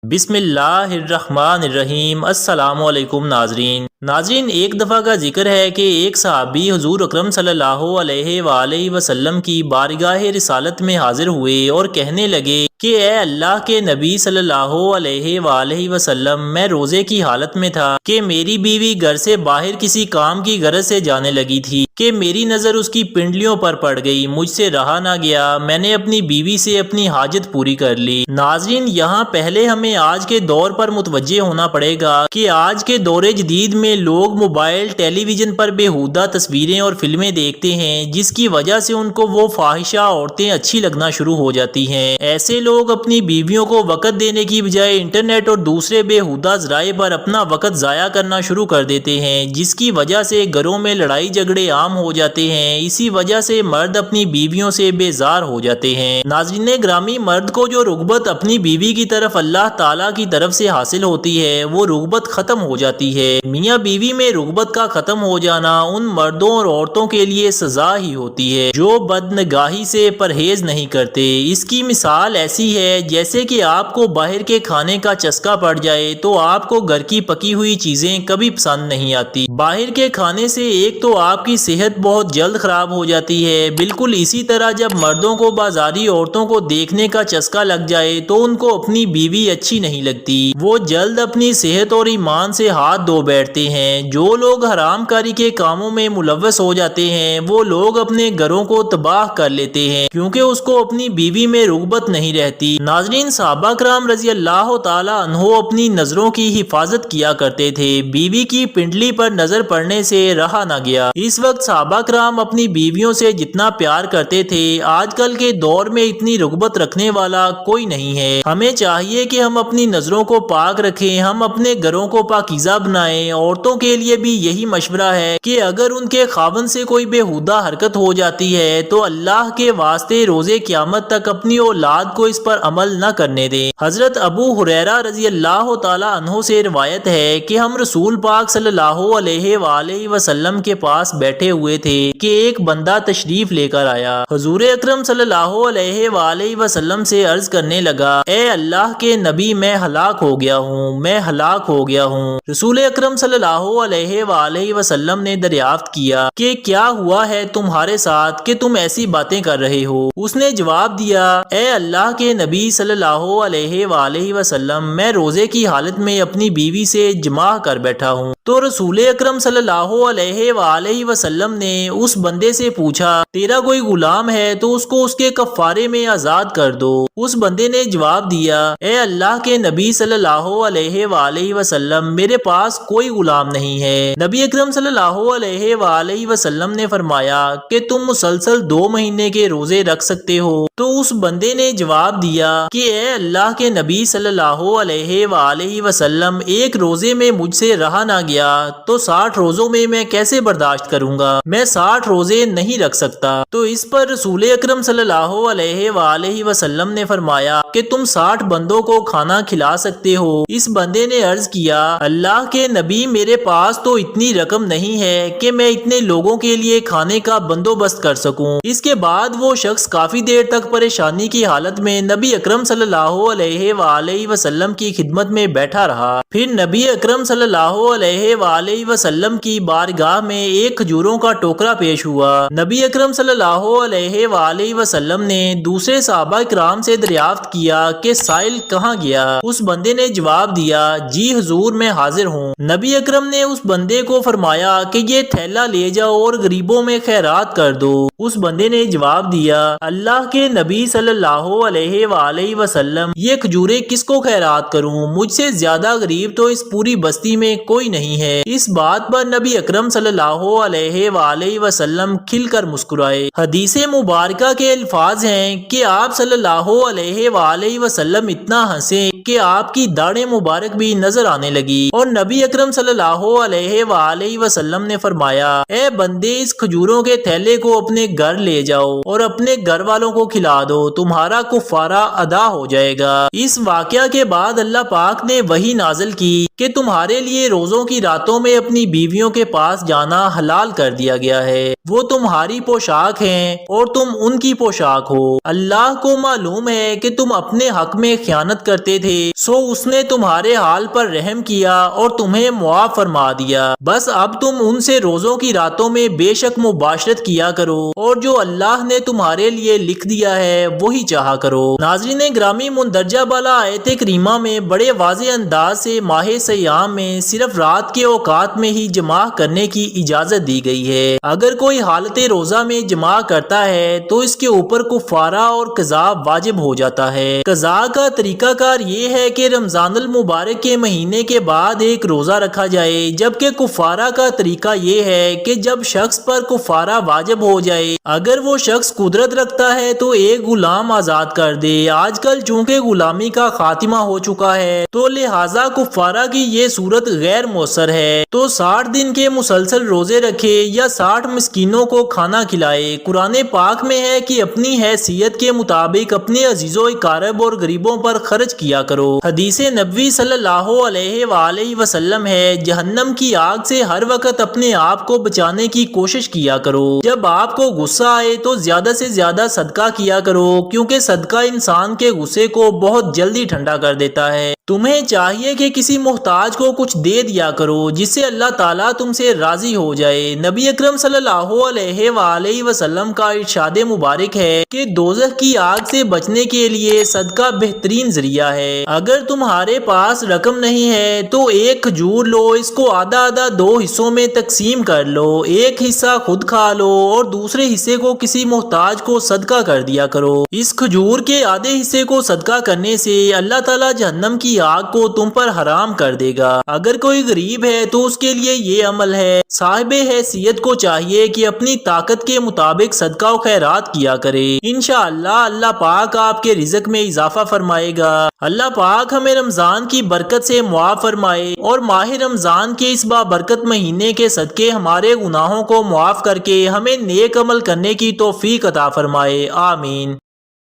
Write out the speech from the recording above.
بسم اللہ الرحمن الرحیم۔ السلام علیکم ناظرین، ایک دفعہ کا ذکر ہے کہ ایک صحابی حضور اکرم صلی اللہ علیہ وآلہ وسلم کی بارگاہ رسالت میں حاضر ہوئے اور کہنے لگے کہ اے اللہ کے نبی صلی اللہ علیہ وآلہ وسلم، میں روزے کی حالت میں تھا کہ میری بیوی گھر سے باہر کسی کام کی غرض سے جانے لگی تھی کہ میری نظر اس کی پنڈلیوں پر پڑ گئی، مجھ سے رہا نہ گیا، میں نے اپنی بیوی سے اپنی حاجت پوری کر لی۔ ناظرین، یہاں پہلے ہمیں آج کے دور پر متوجہ ہونا پڑے گا کہ آج کے دور جدید میں لوگ موبائل ٹیلی ویژن پر بےہودہ تصویریں اور فلمیں دیکھتے ہیں، جس کی وجہ سے ان کو وہ فاحشہ عورتیں اچھی لگنا شروع ہو جاتی ہیں۔ ایسے لوگ اپنی بیویوں کو وقت دینے کی بجائے انٹرنیٹ اور دوسرے بےہودہ ذرائع پر اپنا وقت ضائع کرنا شروع کر دیتے ہیں، جس کی وجہ سے گھروں میں لڑائی جھگڑے عام ہو جاتے ہیں۔ اسی وجہ سے مرد اپنی بیویوں سے بیزار ہو جاتے ہیں۔ ناظرین گرامی، مرد کو جو رغبت اپنی بیوی کی طرف اللہ تعالیٰ کی طرف سے حاصل ہوتی ہے، وہ رغبت ختم ہو جاتی ہے۔ میاں بیوی میں رغبت کا ختم ہو جانا ان مردوں اور عورتوں کے لیے سزا ہی ہوتی ہے جو بدنگاہی سے پرہیز نہیں کرتے۔ اس کی مثال ایسی ہے جیسے کہ آپ کو باہر کے کھانے کا چسکا پڑ جائے تو آپ کو گھر کی پکی ہوئی چیزیں کبھی پسند نہیں آتی۔ باہر کے کھانے سے ایک تو آپ کی صحت بہت جلد خراب ہو جاتی ہے، بالکل اسی طرح جب مردوں کو بازاری عورتوں کو دیکھنے کا چسکا لگ جائے تو ان کو اپنی بیوی اچھی نہیں لگتی، وہ جلد اپنی صحت اور ایمان سے ہاتھ دھو بیٹھتے ہیں۔ جو لوگ حرام کاری کے کاموں میں ملوث ہو جاتے ہیں، وہ لوگ اپنے گھروں کو تباہ کر لیتے ہیں کیونکہ اس کو اپنی بیوی میں رغبت نہیں رہتی۔ ناظرین، صحابہ کرام رضی اللہ تعالی عنہ اپنی نظروں کی حفاظت کیا کرتے تھے، بیوی کی پنڈلی پر نظر پڑنے سے رہا نہ گیا۔ اس وقت صحابہ کرام اپنی بیویوں سے جتنا پیار کرتے تھے، آج کل کے دور میں اتنی رغبت رکھنے والا کوئی نہیں ہے۔ ہمیں چاہیے کہ ہم اپنی نظروں کو پاک رکھیں، ہم اپنے گھروں کو پاکیزہ بنائیں۔ عورتوں کے لیے بھی یہی مشورہ ہے کہ اگر ان کے خاوند سے کوئی بےہودہ حرکت ہو جاتی ہے تو اللہ کے واسطے روزے قیامت تک اپنی اولاد کو اس پر عمل نہ کرنے دیں۔ حضرت ابو ہریرہ رضی اللہ تعالی عنہ سے روایت ہے کہ ہم رسول پاک صلی اللہ علیہ وآلہ وسلم کے پاس بیٹھے ہوئے تھے کہ ایک بندہ تشریف لے کر آیا۔ حضور اکرم صلی اللہ علیہ وآلہ وسلم سے عرض کرنے لگا، اے اللہ کے نبی، میں ہلاک ہو گیا ہوں، میں ہلاک ہو گیا ہوں۔ رسول اکرم صلی اللہ علیہ وآلہ وسلم نے دریافت کیا کہ کیا ہوا ہے تمہارے ساتھ کہ تم ایسی باتیں کر رہے ہو؟ اس نے جواب دیا، اے اللہ کے نبی صلی اللہ علیہ وآلہ وسلم، میں روزے کی حالت میں اپنی بیوی سے جماع کر بیٹھا ہوں۔ تو رسول اکرم صلی اللہ علیہ وآلہ وسلم نے اس بندے سے پوچھا، تیرا کوئی غلام ہے تو اس کو اس کے کفارے میں آزاد کر دو۔ اس بندے نے جواب دیا، اے اللہ کے نبی صلی اللہ علیہ وآلہ وسلم، میرے پاس کوئی غلام نہیں ہے۔ نبی اکرم صلی اللہ علیہ وآلہ وسلم نے فرمایا کہ تم مسلسل 2 مہینے کے روزے رکھ سکتے ہو؟ تو اس بندے نے جواب دیا کہ اے اللہ کے نبی صلی اللہ علیہ وآلہ وسلم، ایک روزے میں مجھ سے رہا نہ گیا تو 60 روزوں میں کیسے برداشت کروں گا؟ میں 60 روزے نہیں رکھ سکتا۔ تو اس پر رسول اکرم صلی اللہ علیہ وآلہ وسلم نے فرمایا کہ تم 60 بندوں کو کھانا کھلا سکتے ہو؟ اس بندے نے عرض کیا، اللہ کے نبی، میرے پاس تو اتنی رقم نہیں ہے کہ میں اتنے لوگوں کے لیے کھانے کا بندوبست کر سکوں۔ اس کے بعد وہ شخص کافی دیر تک پریشانی کی حالت میں نبی اکرم صلی اللہ علیہ وآلہ وسلم کی خدمت میں بیٹھا رہا۔ پھر نبی اکرم صلی اللہ علیہ وآلہ وسلم کی بارگاہ میں ایک کھجوروں کا ٹوکرا پیش ہوا۔ نبی اکرم صلی اللہ علیہ وآلہ وسلم نے دوسرے صحابہ کرام سے دریافت کیا کہ سائل کہاں گیا؟ اس بندے نے جواب دیا، جی حضور، میں حاضر ہوں۔ نبی اکرم نے اس بندے کو فرمایا کہ یہ تھیلا لے جاؤ اور غریبوں میں خیرات کر دو۔ اس بندے نے جواب دیا، اللہ کے نبی صلی اللہ علیہ وآلہ وسلم، یہ کھجوریں کس کو خیرات کروں؟ مجھ سے زیادہ غریب تو اس پوری بستی میں کوئی نہیں ہے۔ اس بات پر نبی اکرم صلی اللہ علیہ وآلہ وسلم کھل کر مسکرائے۔ حدیث مبارکہ کے الفاظ ہیں کہ آپ صلی اللہ علیہ وآلہ وسلم اتنا ہنسے کہ آپ کی داڑھیں مبارک بھی نظر آنے لگی، اور نبی اکرم صلی اللہ علیہ وآلہ وسلم نے فرمایا، اے بندے، اس کھجوروں کے تھیلے کو اپنے گھر لے جاؤ اور اپنے گھر والوں کو کھلا دو، تمہارا کفارہ ادا ہو جائے گا۔ اس واقعہ کے بعد اللہ پاک نے وحی نازل کی کہ تمہارے لیے روزوں کی کی راتوں میں اپنی بیویوں کے پاس جانا حلال کر دیا گیا ہے، وہ تمہاری پوشاک ہیں اور تم ان کی پوشاک ہو۔ اللہ کو معلوم ہے کہ تم اپنے حق میں خیانت کرتے تھے، سو اس نے تمہارے حال پر رحم کیا اور تمہیں معاف فرما دیا۔ بس اب تم ان سے روزوں کی راتوں میں بے شک مباشرت کیا کرو اور جو اللہ نے تمہارے لیے لکھ دیا ہے وہی چاہا کرو۔ ناظرین گرامی، مندرجہ بالا آیت کریمہ میں بڑے واضح انداز سے ماہ سیام میں صرف رات کے اوقات میں ہی جماع کرنے کی اجازت دی گئی ہے۔ اگر کوئی حالت روزہ میں جماع کرتا ہے تو اس کے اوپر کفارہ اور قضا واجب ہو جاتا ہے۔ قضا کا طریقہ کار یہ ہے کہ رمضان المبارک کے مہینے کے بعد ایک روزہ رکھا جائے، جبکہ کفارہ کا طریقہ یہ ہے کہ جب شخص پر کفارہ واجب ہو جائے، اگر وہ شخص قدرت رکھتا ہے تو ایک غلام آزاد کر دے۔ آج کل چونکہ غلامی کا خاتمہ ہو چکا ہے تو لہٰذا کفارہ کی یہ صورت غیر مؤثر ہے، تو 60 دن کے مسلسل روزے رکھے یا 60 مسکینوں کو کھانا کھلائے۔ قرآن پاک میں ہے کہ اپنی حیثیت کے مطابق اپنے عزیز و اقارب اور غریبوں پر خرچ کیا کرو۔ حدیث نبوی صلی اللہ علیہ وآلہ وسلم ہے، جہنم کی آگ سے ہر وقت اپنے آپ کو بچانے کی کوشش کیا کرو۔ جب آپ کو غصہ آئے تو زیادہ سے زیادہ صدقہ کیا کرو، کیونکہ صدقہ انسان کے غصے کو بہت جلدی ٹھنڈا کر دیتا ہے۔ تمہیں چاہیے کہ کسی محتاج کو کچھ دے دیا کرو جس سے اللہ تعالیٰ تم سے راضی ہو جائے۔ نبی اکرم صلی اللہ علیہ وآلہ وسلم کا ارشاد مبارک ہے کہ دوزخ کی آگ سے بچنے کے لیے صدقہ بہترین ذریعہ ہے۔ اگر تمہارے پاس رقم نہیں ہے تو ایک کھجور لو، اس کو آدھا آدھا 2 حصوں میں تقسیم کر لو، ایک حصہ خود کھا لو اور دوسرے حصے کو کسی محتاج کو صدقہ کر دیا کرو۔ اس کھجور کے آدھے حصے کو صدقہ کرنے سے اللہ تعالیٰ جہنم کی آگ کو تم پر حرام کر دے گا۔ اگر کوئی غریب ہے تو اس کے لیے یہ عمل ہے، صاحب حیثیت کو چاہیے کہ اپنی طاقت کے مطابق صدقہ و خیرات کیا کرے۔ انشاءاللہ اللہ پاک آپ کے رزق میں اضافہ فرمائے گا۔ اللہ پاک ہمیں رمضان کی برکت سے معاف فرمائے اور ماہ رمضان کے اس بابرکت مہینے کے صدقے ہمارے گناہوں کو معاف کر کے ہمیں نیک عمل کرنے کی توفیق عطا فرمائے۔ آمین۔